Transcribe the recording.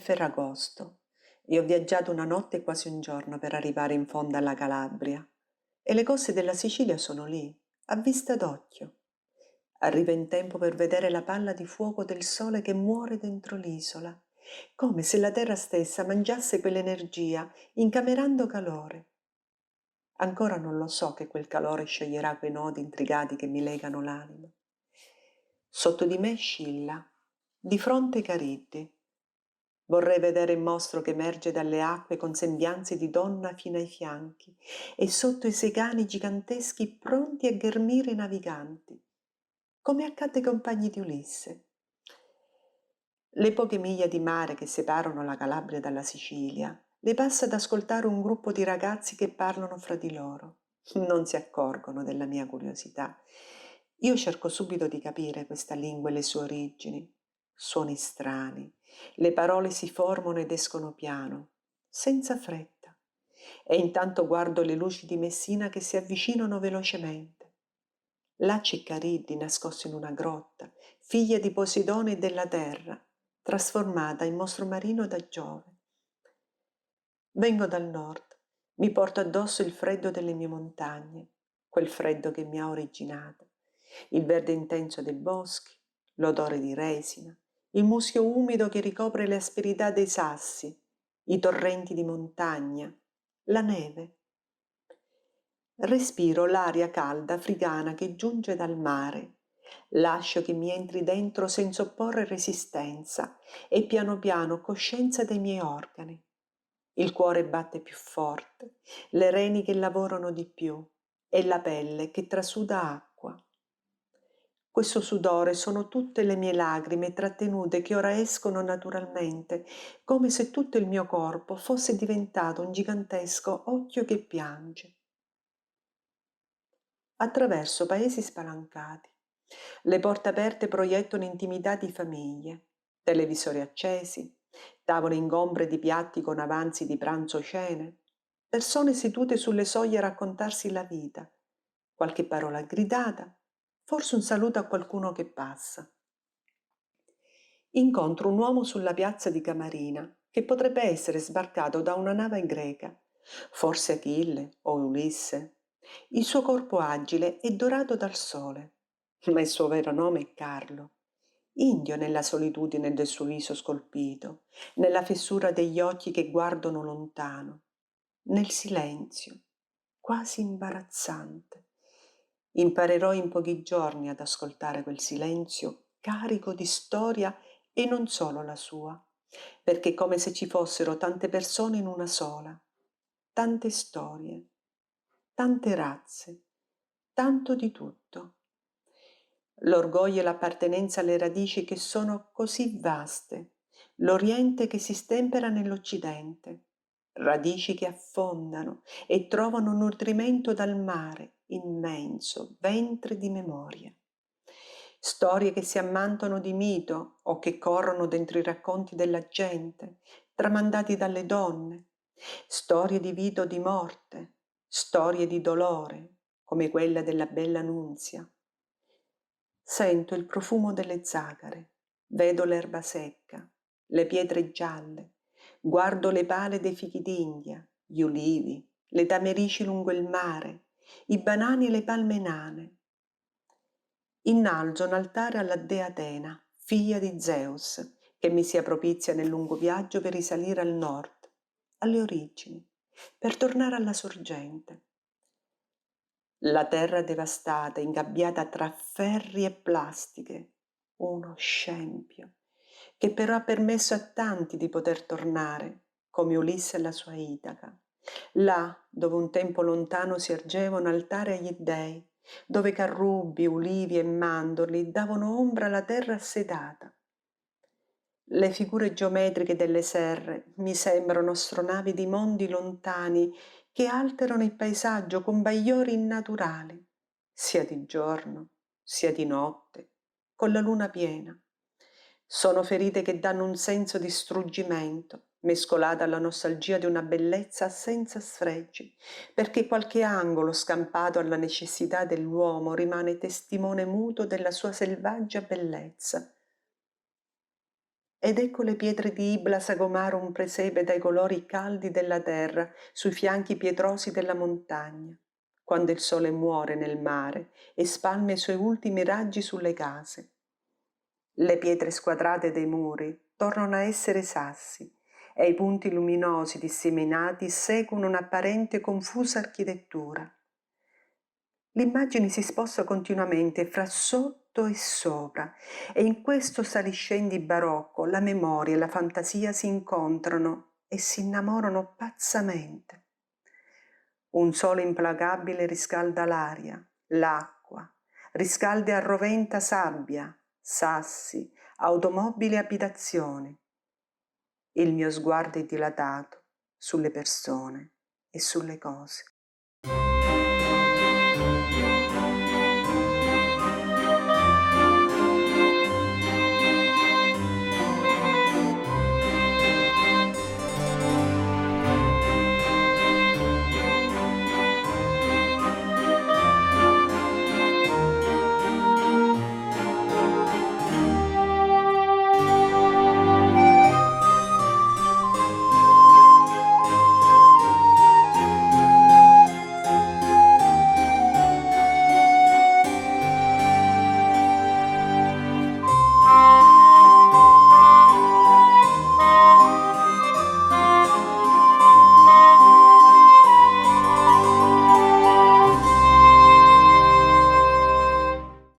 Ferragosto e ho viaggiato una notte e quasi un giorno per arrivare in fondo alla Calabria. E le coste della Sicilia sono lì, a vista d'occhio. Arrivo in tempo per vedere la palla di fuoco del sole che muore dentro l'isola, come se la terra stessa mangiasse quell'energia, incamerando calore. Ancora non lo so che quel calore scioglierà quei nodi intrigati che mi legano l'anima. Sotto di me Scilla, di fronte Cariddi. Vorrei vedere il mostro che emerge dalle acque con sembianze di donna fino ai fianchi e sotto i segani giganteschi pronti a ghermire i naviganti, come accadde ai compagni di Ulisse. Le poche miglia di mare che separano la Calabria dalla Sicilia le passa ad ascoltare un gruppo di ragazzi che parlano fra di loro. Non si accorgono della mia curiosità. Io cerco subito di capire questa lingua e le sue origini. Suoni strani, le parole si formano ed escono piano, senza fretta. E intanto guardo le luci di Messina che si avvicinano velocemente. Là c'è Cariddi nascosto in una grotta, figlia di Poseidone e della terra, trasformata in mostro marino da Giove. Vengo dal nord, mi porto addosso il freddo delle mie montagne, quel freddo che mi ha originata, il verde intenso dei boschi, l'odore di resina, il muschio umido che ricopre le asperità dei sassi, i torrenti di montagna, la neve. Respiro l'aria calda africana che giunge dal mare. Lascio che mi entri dentro senza opporre resistenza e piano piano ho coscienza dei miei organi. Il cuore batte più forte, le reni che lavorano di più e la pelle che trasuda acqua. Questo sudore sono tutte le mie lagrime trattenute che ora escono naturalmente, come se tutto il mio corpo fosse diventato un gigantesco occhio che piange. Attraverso paesi spalancati. Le porte aperte proiettano intimità di famiglie, televisori accesi, tavole ingombre di piatti con avanzi di pranzo o cene, persone sedute sulle soglie a raccontarsi la vita, qualche parola gridata, forse un saluto a qualcuno che passa. Incontro un uomo sulla piazza di Camarina che potrebbe essere sbarcato da una nave greca, forse Achille o Ulisse. Il suo corpo agile è dorato dal sole, ma il suo vero nome è Carlo, indio nella solitudine del suo viso scolpito, nella fessura degli occhi che guardano lontano, nel silenzio, quasi imbarazzante. Imparerò in pochi giorni ad ascoltare quel silenzio carico di storia e non solo la sua, perché è come se ci fossero tante persone in una sola, tante storie, tante razze, tanto di tutto. L'orgoglio e l'appartenenza alle radici che sono così vaste, l'Oriente che si stempera nell'Occidente, radici che affondano e trovano nutrimento dal mare, immenso, ventre di memoria. Storie che si ammantano di mito o che corrono dentro i racconti della gente, tramandati dalle donne, storie di vita o di morte, storie di dolore, come quella della bella Nunzia. Sento il profumo delle zacare, vedo l'erba secca, le pietre gialle, guardo le pale dei fichi d'India, gli ulivi, le tamerici lungo il mare, i banani e le palme nane. Innalzo un altare alla dea Atena, figlia di Zeus, che mi sia propizia nel lungo viaggio per risalire al nord, alle origini, per tornare alla sorgente. La terra devastata, ingabbiata tra ferri e plastiche, uno scempio, che però ha permesso a tanti di poter tornare, come Ulisse e la sua Itaca, là dove un tempo lontano si ergeva un altare agli dèi, dove carrubi, ulivi e mandorli davano ombra alla terra assetata. Le figure geometriche delle serre mi sembrano astronavi di mondi lontani che alterano il paesaggio con bagliori innaturali, sia di giorno, sia di notte, con la luna piena. Sono ferite che danno un senso di struggimento, mescolata alla nostalgia di una bellezza senza sfregi, perché qualche angolo scampato alla necessità dell'uomo rimane testimone muto della sua selvaggia bellezza. Ed ecco le pietre di Ibla sagomare un presepe dai colori caldi della terra sui fianchi pietrosi della montagna, quando il sole muore nel mare e spalma i suoi ultimi raggi sulle case. Le pietre squadrate dei muri tornano a essere sassi e i punti luminosi disseminati seguono un'apparente confusa architettura. L'immagine si sposta continuamente fra sotto e sopra e in questo saliscendi barocco la memoria e la fantasia si incontrano e si innamorano pazzamente. Un sole implacabile riscalda l'aria, l'acqua, riscalda e arroventa sabbia, sassi, automobili e abitazioni. Il mio sguardo è dilatato sulle persone e sulle cose.